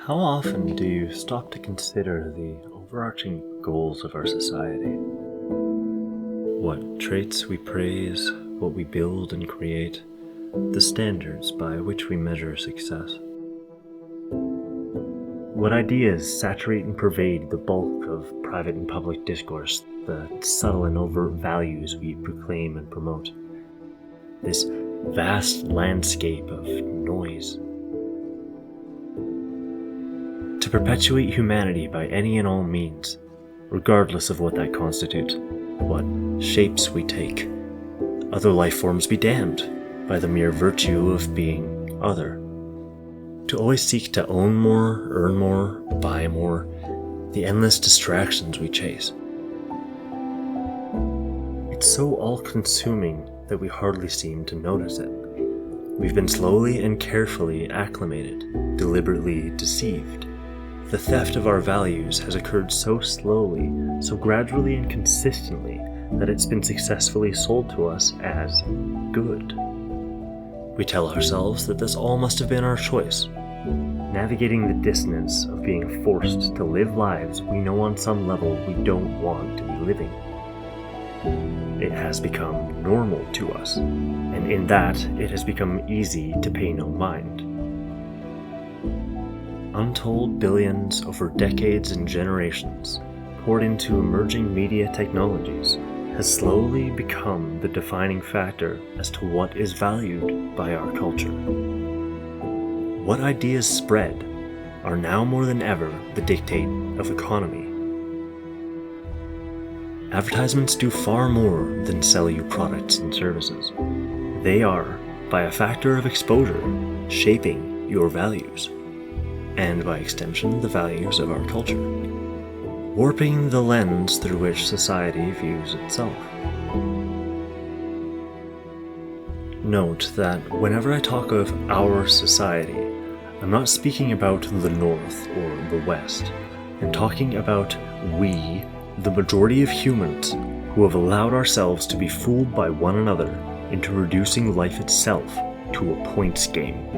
How often do you stop to consider the overarching goals of our society? What traits we praise, what we build and create, the standards by which we measure success. What ideas saturate and pervade the bulk of private and public discourse, the subtle and overt values we proclaim and promote. This vast landscape of noise. To perpetuate humanity by any and all means, regardless of what that constitutes, what shapes we take, other life forms be damned by the mere virtue of being other. To always seek to own more, earn more, buy more, the endless distractions we chase. It's so all-consuming that we hardly seem to notice it. We've been slowly and carefully acclimated, deliberately deceived. The theft of our values has occurred so slowly, so gradually and consistently, that it's been successfully sold to us as good. We tell ourselves that this all must have been our choice, navigating the dissonance of being forced to live lives we know on some level we don't want to be living. It has become normal to us, and in that it has become easy to pay no mind. Untold billions over decades and generations, poured into emerging media technologies, has slowly become the defining factor as to what is valued by our culture. What ideas spread are now more than ever the dictate of economy. Advertisements do far more than sell you products and services. They are, by a factor of exposure, shaping your values, and by extension the values of our culture, warping the lens through which society views itself. Note that whenever I talk of our society, I'm not speaking about the North or the West. I'm talking about we, the majority of humans, who have allowed ourselves to be fooled by one another into reducing life itself to a points game.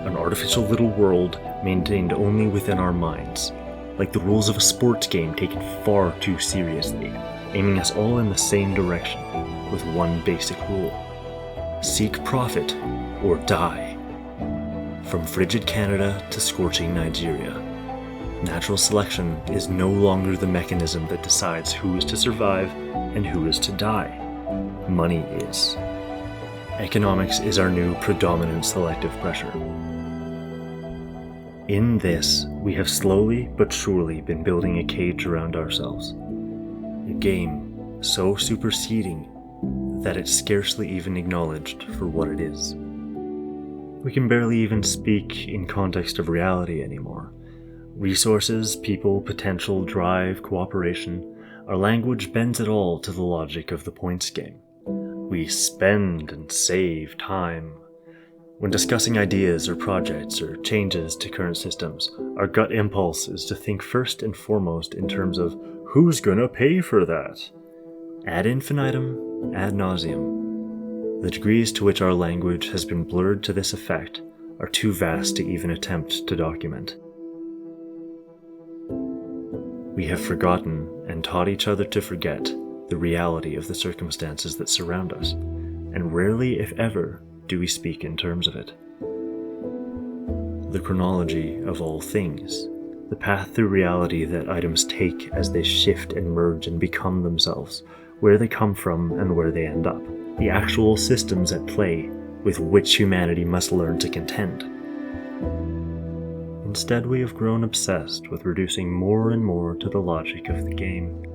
An artificial little world maintained only within our minds, like the rules of a sports game taken far too seriously, aiming us all in the same direction, with one basic rule: seek profit or die. From frigid Canada to scorching Nigeria, natural selection is no longer the mechanism that decides who is to survive and who is to die. Money is. Economics is our new predominant selective pressure. In this, we have slowly but surely been building a cage around ourselves. A game so superseding that it's scarcely even acknowledged for what it is. We can barely even speak in context of reality anymore. Resources, people, potential, drive, cooperation, our language bends it all to the logic of the points game. We spend and save time. When discussing ideas or projects or changes to current systems, our gut impulse is to think first and foremost in terms of who's gonna pay for that? Ad infinitum, ad nauseum. The degrees to which our language has been blurred to this effect are too vast to even attempt to document. We have forgotten and taught each other to forget the reality of the circumstances that surround us, and rarely, if ever, do we speak in terms of it. The chronology of all things, the path through reality that items take as they shift and merge and become themselves, where they come from and where they end up, the actual systems at play with which humanity must learn to contend. Instead, we have grown obsessed with reducing more and more to the logic of the game,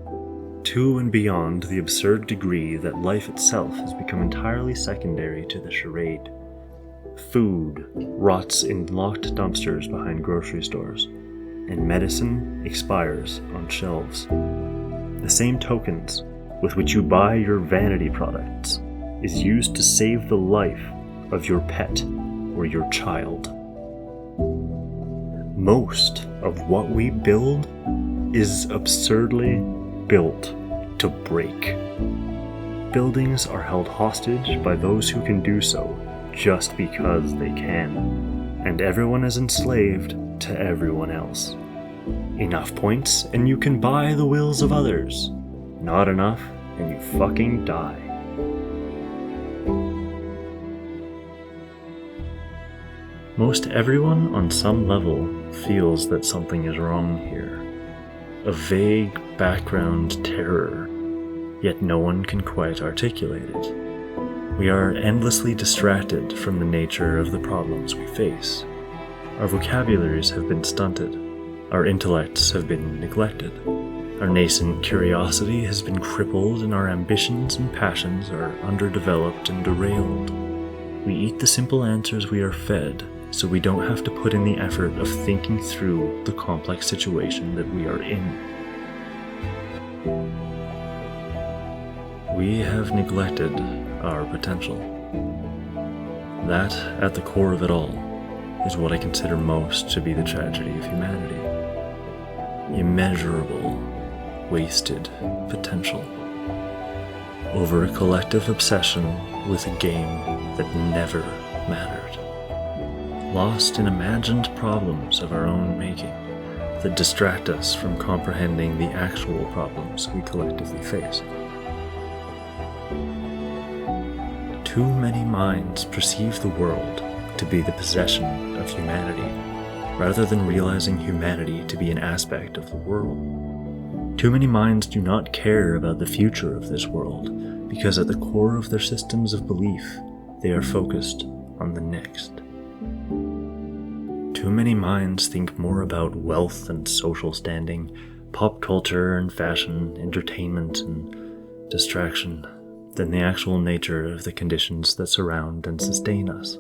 to and beyond the absurd degree that life itself has become entirely secondary to the charade. Food rots in locked dumpsters behind grocery stores, and medicine expires on shelves. The same tokens with which you buy your vanity products is used to save the life of your pet or your child. Most of what we build is absurdly built to break. Buildings are held hostage by those who can do so just because they can, and everyone is enslaved to everyone else. Enough points and you can buy the wills of others. Not enough and you fucking die. Most everyone on some level feels that something is wrong here. A vague background terror, yet no one can quite articulate it. We are endlessly distracted from the nature of the problems we face. Our vocabularies have been stunted. Our intellects have been neglected. Our nascent curiosity has been crippled, and our ambitions and passions are underdeveloped and derailed. We eat the simple answers we are fed, so we don't have to put in the effort of thinking through the complex situation that we are in. We have neglected our potential. That, at the core of it all, is what I consider most to be the tragedy of humanity. Immeasurable, wasted potential. Over a collective obsession with a game that never mattered. Lost in imagined problems of our own making that distract us from comprehending the actual problems we collectively face. Too many minds perceive the world to be the possession of humanity, rather than realizing humanity to be an aspect of the world. Too many minds do not care about the future of this world, because at the core of their systems of belief, they are focused on the next. Too many minds think more about wealth and social standing, pop culture and fashion, entertainment and distraction, than the actual nature of the conditions that surround and sustain us.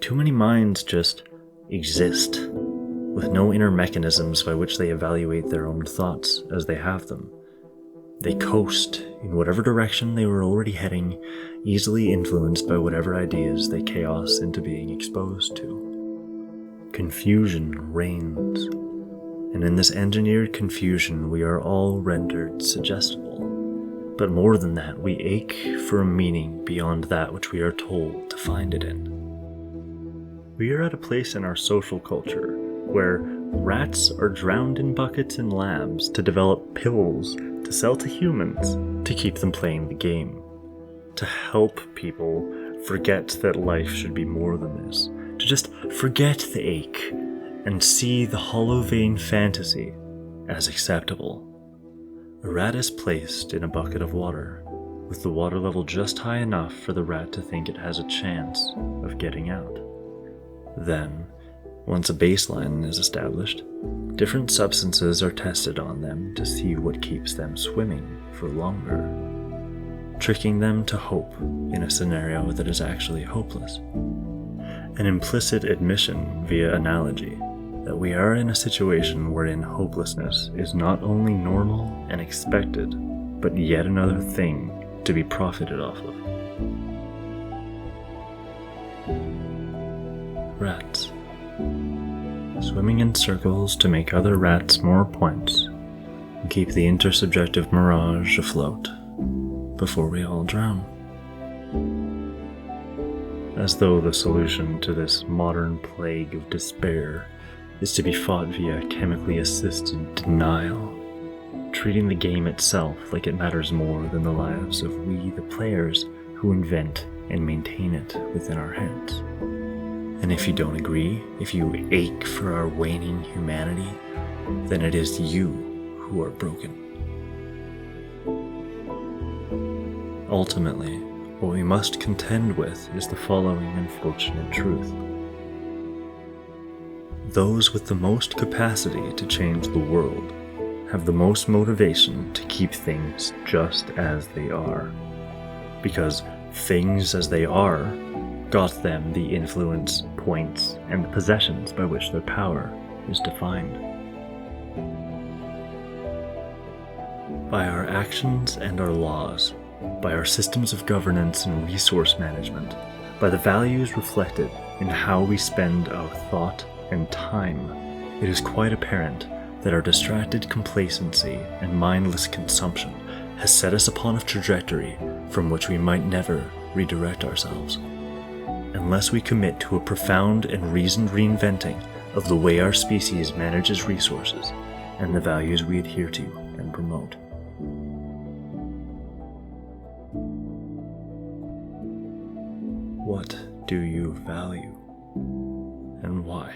Too many minds just exist, with no inner mechanisms by which they evaluate their own thoughts as they have them. They coast in whatever direction they were already heading, easily influenced by whatever ideas they chaos into being exposed to. Confusion reigns, and in this engineered confusion we are all rendered suggestible. But more than that, we ache for a meaning beyond that which we are told to find it in. We are at a place in our social culture where rats are drowned in buckets in labs to develop pills to sell to humans to keep them playing the game, to help people forget that life should be more than this, to just forget the ache and see the hollow vein fantasy as acceptable. A rat is placed in a bucket of water, with the water level just high enough for the rat to think it has a chance of getting out. Then, once a baseline is established, different substances are tested on them to see what keeps them swimming for longer, tricking them to hope in a scenario that is actually hopeless. An implicit admission via analogy that we are in a situation wherein hopelessness is not only normal and expected, but yet another thing to be profited off of. Rats. Swimming in circles to make other rats more points and keep the intersubjective mirage afloat before we all drown. As though the solution to this modern plague of despair is to be fought via chemically assisted denial, treating the game itself like it matters more than the lives of we, the players, who invent and maintain it within our heads. And if you don't agree, if you ache for our waning humanity, then it is you who are broken. Ultimately, what we must contend with is the following unfortunate truth. Those with the most capacity to change the world have the most motivation to keep things just as they are, because things as they are got them the influence, points, and the possessions by which their power is defined. By our actions and our laws, by our systems of governance and resource management, by the values reflected in how we spend our thought and time, it is quite apparent that our distracted complacency and mindless consumption has set us upon a trajectory from which we might never redirect ourselves. Unless we commit to a profound and reasoned reinventing of the way our species manages resources and the values we adhere to and promote. What do you value, and why?